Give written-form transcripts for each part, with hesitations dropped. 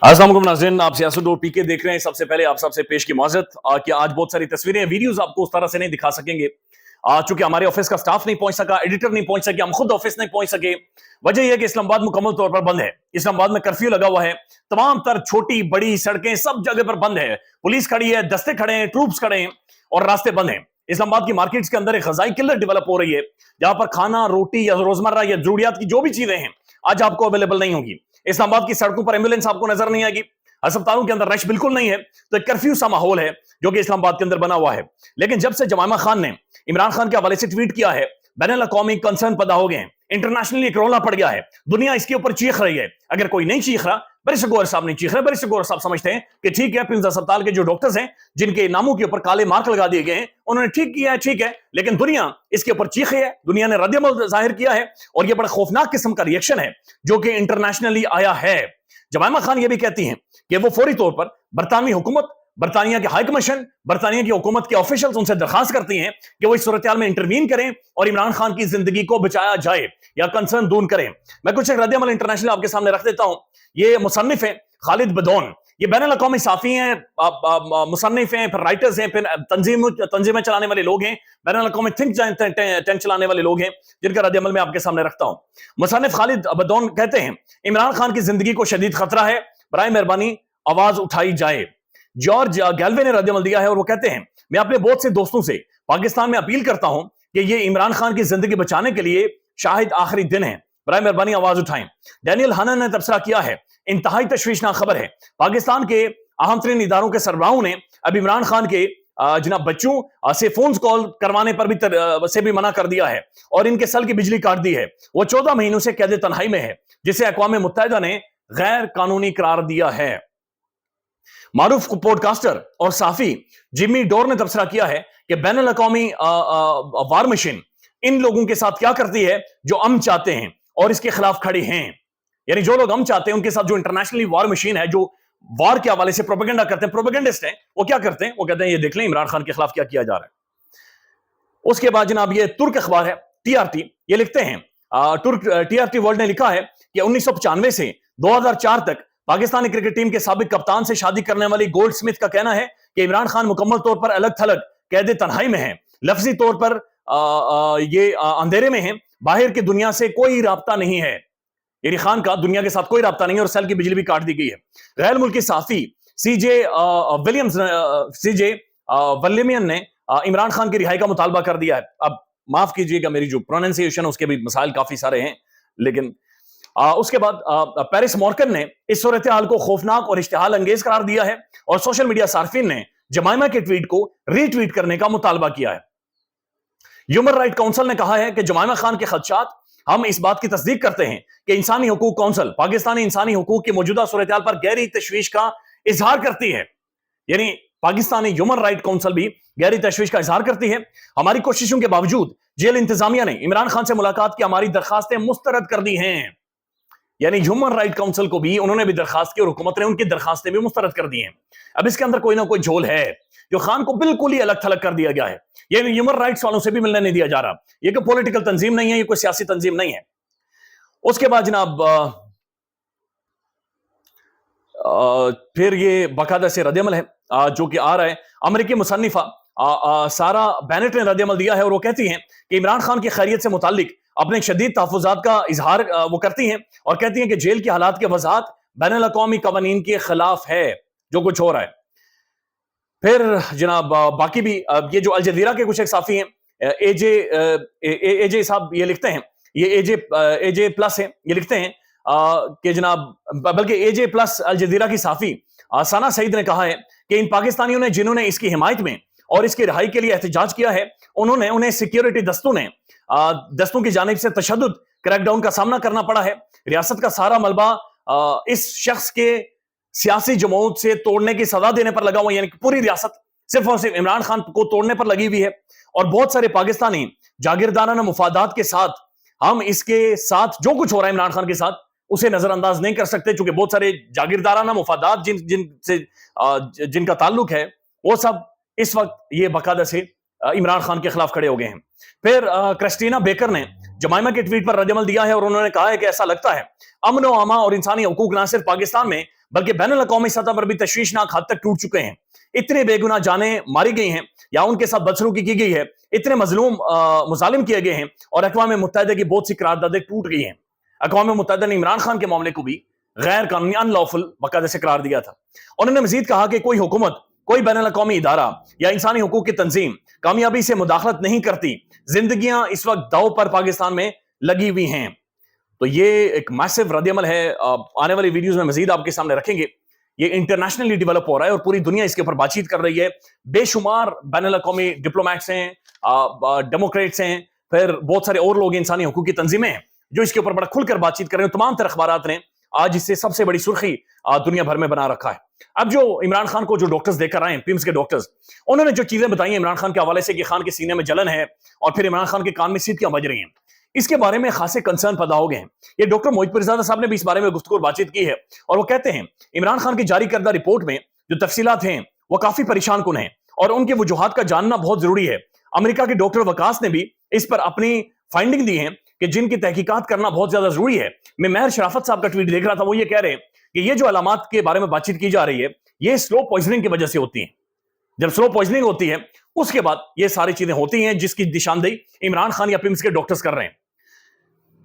अस्सलाम वालेकुम नाज़रीन, आप सियासत डॉट पीके देख रहे हैं। सबसे पहले आप सबसे पेश की माज़रत कि आज बहुत सारी तस्वीरें वीडियोस आपको उस तरह से नहीं दिखा सकेंगे चूंकि हमारे ऑफिस का स्टाफ नहीं पहुंच सका, एडिटर नहीं पहुंच सके, हम खुद ऑफिस नहीं पहुंच सके। वजह यह है कि इस्लामाबाद मुकम्मल तौर पर बंद है। इस्लामाबाद में कर्फ्यू लगा हुआ है, तमाम तर छोटी बड़ी सड़कें सब जगह पर बंद है, पुलिस खड़ी है, दस्ते खड़े हैं, ट्रूप्स खड़े हैं और रास्ते बंद हैं। इस्लामाबाद की मार्केट्स के अंदर एक ग़ज़ाई किल्लत डेवलप हो रही है, जहां पर खाना, रोटी या रोजमर्रा या जरूरियात की जो भी चीजें हैं आज आपको अवेलेबल नहीं होगी। इस्लामाबाद की सड़कों पर एम्बुलेंस आपको नजर नहीं आएगी, अस्पतालों के अंदर रश बिल्कुल नहीं है। तो एक कर्फ्यू सा माहौल है जो कि इस्लामाबाद के अंदर बना हुआ है। लेकिन जब से जमाइमा खान ने इमरान खान के हवाले से ट्वीट किया है, बैनुल अक़वामी कंसर्न पैदा हो गए हैं, इंटरनेशनली एक रोला पड़ गया है, दुनिया इसके ऊपर चीख रही है। अगर कोई नहीं चीख रहा, बैरिस्टर गौहर साहब नहीं चीख रहे, बैरिस्टर गौहर साहब समझते हैं कि ठीक है, प्रिंस अस्पताल के जो डॉक्टर्स हैं जिनके नामों के ऊपर काले मार्क लगा दिए गए हैं, उन्होंने ठीक किया है, ठीक है, लेकिन दुनिया इसके ऊपर चीखी है, दुनिया ने रद्द-ए-अमल जाहिर किया है और यह बड़ा खौफनाक किस्म का रिएक्शन है जो कि इंटरनेशनली आया है। जमाइमा खान ये भी कहती हैं कि वो फौरी तौर पर बरतानवी हुकूमत, बरतानिया के हाई कमीशन, बरतानिया की हुकूमत के ऑफिशियल्स उनसे दरखास्त करती हैं कि वो इस सूरत में इंटरवीन करें और इमरान खान की जिंदगी को बचाया जाए या कंसर्न दूर करें। मैं कुछ एक रद्द-ए-अमल इंटरनेशनल आपके सामने रख देता हूं। ये मुसन्निफ है खालिद बदौन, ये बैनुल अक़वामी साफी हैं, मुसन्निफ हैं, फिर राइटर्स हैं, फिर तंजीमें चलाने वाले लोग हैं, बैनुल अक़वामी थिंक टैंक चलाने वाले लोग हैं, जिनका रद्द-ए-अमल मैं आपके सामने रखता हूं। मुसन्निफ खालिद बदौन कहते हैं, इमरान खान की जिंदगी को शदीद खतरा है, बराए मेहरबानी आवाज उठाई जाए। जॉर्ज गैल्वे ने रद्द-ए-अमल दिया है और वो कहते हैं, मैं अपने बहुत से दोस्तों से पाकिस्तान में अपील करता हूं कि ये इमरान खान की जिंदगी बचाने के लिए शायद आखिरी दिन है, बराए मेहरबानी आवाज उठाएं। डैनियल हानन ने तबसरा किया है, इंतहाई तशवीशनाक खबर है, पाकिस्तान के अहम तरीन इदारों के सरबराहों ने अब इमरान खान के जनाब बच्चों से फोन कॉल करवाने पर भी मना कर दिया है और इनके सल की बिजली काट दी है। वो 14 महीनों से कैद तन्हाई में है, जिसे अक़वाम मुत्तहिदा ने गैर कानूनी करार दिया है। मारूफ पॉडकास्टर और साफी जिमी डोर ने तबसरा किया है कि बैनुल अक़वामी वार मशीन इन लोगों के साथ क्या करती है जो अमन चाहते हैं और इसके खिलाफ खड़े हैं। यानी जो लोग अमन चाहते हैं उनके साथ जो इंटरनेशनली वार मशीन है, जो वार के हवाले से प्रोपेगेंडा करते हैं, प्रोपेगेंडिस्ट हैं, वो क्या करते हैं? वो कहते हैं ये देख लें इमरान खान के खिलाफ क्या किया जा रहा है। उसके बाद जनाब ये तुर्क अखबार है टीआरटी, ये लिखते हैं, टीआरटी वर्ल्ड ने लिखा है कि 1995 से 2004 तक पाकिस्तानी क्रिकेट टीम के साबिक कप्तान से शादी करने वाली गोल्ड स्मिथ का कहना है कि इमरान खान मुकम्मल तौर पर अलग थलग कैद तन्हाई में है, लफ्जी तौर पर ये अंधेरे में है, बाहर की दुनिया से कोई राब्ता नहीं है। यानी खान का दुनिया के साथ कोई राब्ता नहीं है और सेल की बिजली भी काट दी गई है। गैर मुल्की साफी सीजे विलियमन ने इमरान खान की रिहाई का मुतालबा कर दिया है। अब माफ कीजिएगा, मेरी जो प्रोनाउंसिएशन है उसके भी मसाइल काफी सारे हैं, लेकिन उसके बाद पेरिस मॉर्कन ने इस सूरत हाल को खौफनाक और इश्तिहाल अंगेज करार दिया है और सोशल मीडिया सार्फिन ने जमाइमा के ट्वीट को रीट्वीट करने का मुतालबा किया है। ह्यूमन राइट काउंसिल ने कहा है कि जमाइमा खान के खदशात, हम इस बात की तस्दीक करते हैं कि इंसानी हुकूक काउंसिल पाकिस्तानी इंसानी हुकूक की मौजूदा सूरत हाल पर गहरी तशवीश का इजहार करती है। यानी पाकिस्तानी ह्यूमन राइट काउंसिल भी गहरी तशवीश का इजहार करती है। हमारी कोशिशों के बावजूद जेल इंतजामिया ने इमरान खान से मुलाकात की हमारी दरखास्तें मुस्तरद कर दी हैं। यानी ह्यूमन राइट काउंसिल को भी उन्होंने भी दरखास्त की और हुकूमत ने उनकी दरखास्तें भी मुस्तरद कर दी हैं। अब इसके अंदर कोई ना कोई झोल है जो खान को बिल्कुल ही अलग थलग कर दिया गया है। ये ह्यूमन राइट्स वालों से भी मिलने नहीं दिया जा रहा। ये कोई पॉलिटिकल तंजीम नहीं है, ये कोई सियासी तंजीम नहीं है। उसके बाद जनाब फिर ये बाकायदा से रद्द-ए-अमल है जो कि आ रहा है। अमेरिकी मुसन्निफा सारा बेनेट ने रद्द-ए-अमल दिया है और वो कहती हैं कि इमरान खान की खैरियत से मुतालिक अपने शदीद तहफ़्फ़ुज़ात का इजहार वो करती हैं और कहती हैं कि जेल की हालात की वज़ाहत बैनुल अक़वामी कवानीन के खिलाफ है जो कुछ हो रहा है। फिर जनाब बाकी भी ये जो अल जज़ीरा के कुछ एक साफी हैं, एजे साहब ये लिखते हैं, ये एजे प्लस है, ये लिखते हैं कि जनाब, बल्कि एजे प्लस अल जज़ीरा की साफी सना सईद ने कहा है कि इन पाकिस्तानियों ने जिन्होंने इसकी हिमायत में और इसकी रिहाई के लिए एहतजाज किया है, उन्हें सिक्योरिटी दस्तों की जानिब से तशद्दुद क्रैकडाउन का सामना करना पड़ा है। रियासत का सारा मलबा इस शख्स के सियासी जमात से तोड़ने की सजा देने पर लगा हुआ, यानी पूरी रियासत सिर्फ और सिर्फ इमरान खान को तोड़ने पर लगी हुई है और बहुत सारे पाकिस्तानी जागीरदाराना मुफादात के साथ हम इसके साथ जो कुछ हो रहा है इमरान खान के साथ उसे नजरअंदाज नहीं कर सकते, क्योंकि बहुत सारे जागीरदाराना मुफादात जिनका ताल्लुक है वो सब इस वक्त ये बाकायदा से इमरान खान के खिलाफ खड़े हो गए हैं। फिर क्रिस्टीना बेकर ने जमाइमा के ट्वीट पर रद्द-ए-अमल दिया है और उन्होंने कहा है कि ऐसा लगता है अमन व अमा और इंसानी हुकूक ना सिर्फ पाकिस्तान में बल्कि बैनुल अक़वामी सतह पर भी तशवीशनाक हद तक टूट चुके हैं। इतने बेगुनाह जानें मारी गई हैं या उनके साथ बदसलूकी की गई है, इतने मजलूम मुजालिम किए गए हैं और अक़वाम मुत्तहिदा की बहुत सी करारदादें टूट गई हैं। अक़वाम मुत्तहिदा ने इमरान खान के मामले को भी गैर कानूनी अनलॉफुल बाकायदे से करार दिया था। उन्होंने मजीद कहा कि कोई हुकूमत, कोई बैनुल अक़वामी इदारा या इंसानी हुकूक की तंजीम कामयाबी से मुदाखलत नहीं करती। जिंदगियां इस वक्त दाव पर पाकिस्तान में लगी हुई हैं। तो ये एक मैसिव रद्द-ए-अमल है, आने वाली वीडियोस में मजीद आपके सामने रखेंगे। ये इंटरनेशनली डेवलप हो रहा है और पूरी दुनिया इसके ऊपर बातचीत कर रही है। बेशुमार बैनुल अक़वामी डिप्लोमैट्स हैं, डेमोक्रेट्स हैं, फिर बहुत सारे और लोग, इंसानी हुकूक की तंजीमें हैं जो इसके ऊपर बड़ा खुलकर बातचीत कर रहे हैं। तमाम तर अखबारात ने आज इससे सबसे बड़ी सुर्खी दुनिया भर में बना रखा है। अब जो इमरान खान को जो डॉक्टर्स देकर आए, पिम्स के डॉक्टर्स, उन्होंने जो चीजें बताई इमरान खान के हवाले से कि खान के सीने में जलन है और फिर इमरान खान के कान में सीटियां बज रही हैं, इसके बारे में खासे कंसर्न पैदा हो गए हैं। ये डॉक्टर मोहित पिरज़ादा साहब ने भी इस बारे में गुफ्तगू और बातचीत की है और वो कहते हैं इमरान खान की जारी करदा रिपोर्ट में जो तफसीलात हैं वो काफी परेशान कुन है और उनके वजूहात का जानना बहुत जरूरी है। अमेरिका के डॉक्टर वकास ने भी इस पर अपनी फाइंडिंग दी है कि जिनकी तहकीकात करना बहुत ज्यादा जरूरी है। मैं महर शराफत साहब का ट्वीट देख रहा था, वो ये कह रहे हैं कि ये जो अलामात के बारे में बातचीत की जा रही है ये स्लो पॉइजनिंग की वजह से होती है। जब स्लो पॉइजनिंग होती है उसके बाद ये सारी चीजें होती हैं जिसकी निशानदेही इमरान खान या पिम्स के डॉक्टर्स कर रहे हैं।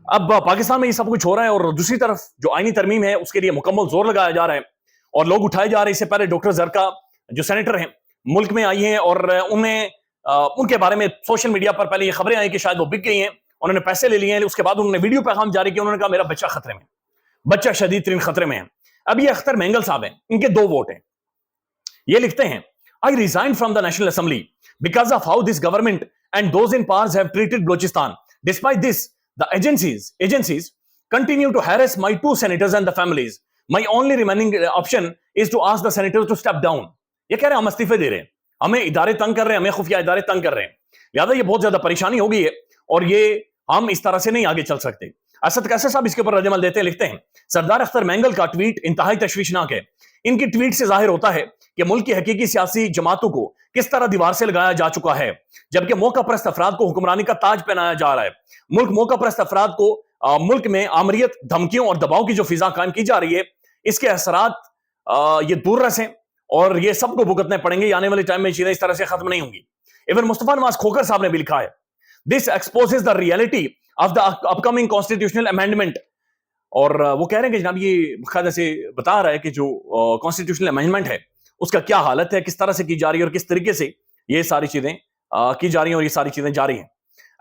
अब पाकिस्तान में ये सब कुछ हो रहा है और दूसरी तरफ जो आईनी तरमीम है उसके लिए मुकम्मल जोर लगाया जा रहा है और लोग उठाए जा रहे हैं। इससे पहले डॉक्टर जरका जो सेनेटर हैं मुल्क में आई हैं और उन्हें उनके बारे में सोशल मीडिया पर पहले ये खबरें आई कि शायद वो बिक गई हैं, उन्होंने पैसे ले लिए हैं। उसके बाद उन्होंने वीडियो पैगाम जारी किया, उन्होंने कहा मेरा बच्चा खतरे में, बच्चा शदीद तरीन खतरे में है। अब ये अख्तर मेंगल साहब हैं, इनके 2 वोट हैं। ये लिखते हैं I resign from the national assembly because of how this government and those in powers have treated Balochistan. Despite this the agencies continue to harass my 2 senators and the families. My only remaining option is to ask the senators to step down. ये कह रहे हैं हम इस्तीफे दे रहे हैं, हमें इदारे तंग कर रहे हैं, हमें खुफिया इदारे तंग कर रहे हैं, लिहाजा ये बहुत ज्यादा परेशानी हो गई है और ये हम इस तरह से नहीं आगे चल सकते। असद कैसर साहब इसके ऊपर रद्द-ए-अमल देते हैं, लिखते हैं सरदार अख्तर मेंगल का ट्वीट इंतहाई तशवीशनाक है। इनकी ट्वीट से जाहिर होता है कि मुल्क की हकीकी सियासी जमातों को किस तरह दीवार से लगाया जा चुका है, जबकि मौका परस्त अफराद को हुक्मरानी का ताज पहनाया जा रहा है। मुल्क मौका परस्त अफराद को मुल्क में आमरीत, धमकियों और दबाव की जो फिजा कायम की जा रही है, इसके असरात ये दूर रस हैं और ये सबको भुगतने पड़ेंगे। आने वाले टाइम में चीजें इस तरह से खत्म नहीं होंगी। इवन मुस्तफा नवाज खोखर साहब ने भी लिखा है this exposes the reality of the upcoming constitutional amendment. और वो कह रहे हैं कि जनाब ये बाकायदा से बता रहा है कि जो कॉन्स्टिट्यूशनल अमेंडमेंट है उसका क्या हालत है, किस तरह से की जा रही है और किस तरीके से ये सारी चीजें की जा रही हैं और ये सारी चीजें जारी हैं।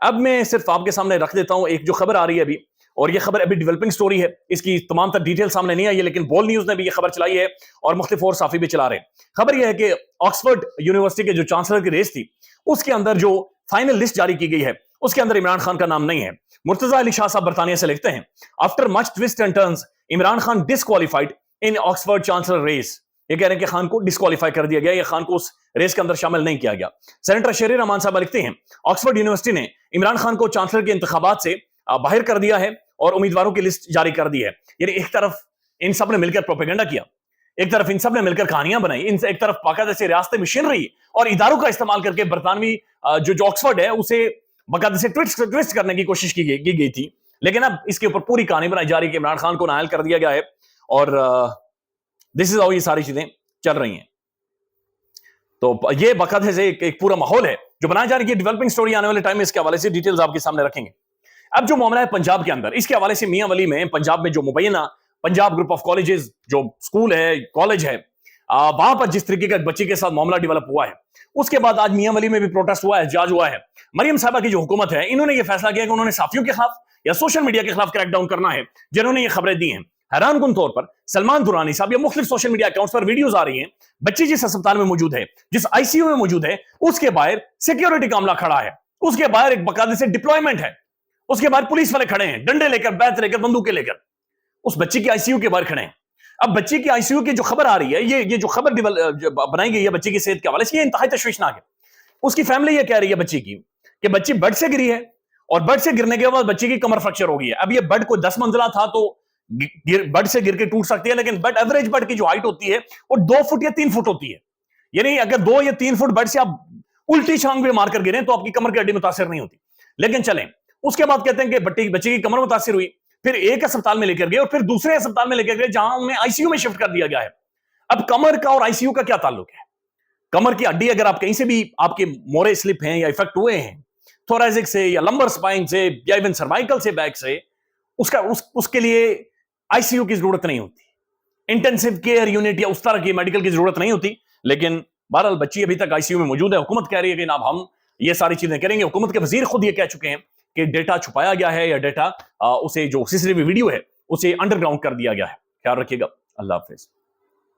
अब मैं सिर्फ आपके सामने रख देता हूं एक जो खबर आ रही है अभी, और ये खबर अभी डेवलपिंग स्टोरी है, इसकी तमाम तर डिटेल सामने नहीं आई है, लेकिन बोल न्यूज ने भी ये खबर चलाई है और मुख्तलिफ और साफी भी चला रहे हैं। खबर यह है कि ऑक्सफोर्ड यूनिवर्सिटी के जो चांसलर की रेस थी उसके अंदर जो फाइनल लिस्ट जारी की गई है उसके अंदर इमरान खान का नाम नहीं है। मुर्तजा अली शाह साहब बरतानिया से लिखते हैं after much twist and turns Imran Khan disqualified in Oxford chancellor race. ये कह रहे हैं कि खान को डिस्क्वालीफाई कर दिया गया, या खान को उस रेस के अंदर शामिल नहीं किया गया। सेनेटर शेर रहमान साहब लिखते हैं ऑक्सफोर्ड यूनिवर्सिटी ने इमरान खान को चांसलर के इंतखाबात से बाहर कर दिया है और उम्मीदवारों की लिस्ट जारी कर दी है। यानी एक तरफ इन सब ने मिलकर प्रोपेगेंडा किया, एक तरफ इन सब ने मिलकर कहानियां बनाई, एक तरफ बाकायदा से रियासती मशीनरी और इदारों का इस्तेमाल करके बरतानवी जो ऑक्सफोर्ड है उसे बाकायदा से ट्विस्ट करने की कोशिश की गई थी। लेकिन अब इसके ऊपर पूरी कहानी बनाई जा रही है कि इमरान खान को नाअहल कर दिया गया है और दिस इज हाउ ये सारी चीजें चल रही हैं। तो ये बाकायदा से एक पूरा माहौल है जो बनाया जा रही है। डेवलपिंग स्टोरी आने वाले टाइम में इसके हवाले से डिटेल्स आपके सामने रखेंगे। अब जो मामला है पंजाब के अंदर, इसके हवाले से मियां वली में पंजाब में जो मुबैना पंजाब ग्रुप ऑफ कॉलेजेस जो स्कूल है, कॉलेज है, वहां पर जिस तरीके का बच्चे के साथ मामला डेवलप हुआ है, उसके बाद आज मियां वली में भी प्रोटेस्ट हुआ है, एहतजाज हुआ है। मरियम साहबा की जो हुकूमत है, इन्होंने ये फैसला किया कि उन्होंने साफियों के खिलाफ या सोशल मीडिया के खिलाफ क्रैकडाउन करना है जिन्होंने ये खबरें दी हैं। हैरानकुन तौर पर सलमान दुरानी साहब या मुख्तलिफ सोशल मीडिया अकाउंट्स पर वीडियोस आ रही हैं, बच्ची जिस अस्पताल में मौजूद है, जिस आईसीयू में मौजूद है, उसके बाहर सिक्योरिटी का अमला खड़ा है, उसके बाहर एक बाकायदे से डिप्लॉयमेंट है, उसके बाहर पुलिस वाले खड़े हैं, डंडे लेकर, बैत लेकर, बंदूकें लेकर, उस बच्ची की आईसीयू के बाहर खड़े हैं। अब बच्ची की आईसीयू की जो खबर आ रही है, ये जो खबर बनाई गई है बच्ची की सेहत के हवाले से, ये इंतहाई तशवीशनाक है। उसकी फैमिली ये कह रही है बच्ची की कि बच्ची बेड से गिरी है और बेड से गिरने के बाद बच्ची की कमर फ्रैक्चर हो गई है। अब ये बेड को 10 मंजिला था तो बेड से गिर के टूट सकती है, लेकिन बेड एवरेज बेड की जो हाइट होती है वो 2 फुट या 3 फुट होती है। यानी अगर 2 या 3 फुट बेड से आप उल्टी छांग भी मारकर गिरे तो आपकी कमर की हड्डी मुतासिर नहीं होती। लेकिन चलें, उसके बाद कहते हैं कि बच्ची की कमर मुतासिर हुई, پھر ایک اسپتال میں لے کر گئے اور پھر دوسرے اسپتال میں لے کر گئے جہاں انہیں آئی سی یو میں شفٹ کر دیا گیا ہے. اب کمر کا اور آئی سی یو کا کیا تعلق ہے؟ کمر کی ہڈی اگر آپ کہیں سے بھی آپ کے مورے سلپ ہیں یا افیکٹ ہوئے ہیں تھوریزک سے یا لمبر سپائن سے یا ایون سروائکل سے بیک سے، اس کے لیے آئی سی یو کی ضرورت نہیں ہوتی، انٹینسو کیئر یونٹ یا اس طرح کی میڈیکل کی ضرورت نہیں ہوتی. لیکن بہرحال بچی ابھی تک آئی سی یو میں موجود ہے. حکومت کہہ رہی ہے کہ اب ہم یہ ساری چیزیں کریں گے. حکومت کے وزیر خود یہ کہہ چکے ہیں کہ ڈیٹا چھپایا گیا ہے یا ڈیٹا اسے جو سی سی ٹی وی ویڈیو ہے اسے انڈر گراؤنڈ کر دیا گیا ہے. خیال رکھیے گا. اللہ حافظ.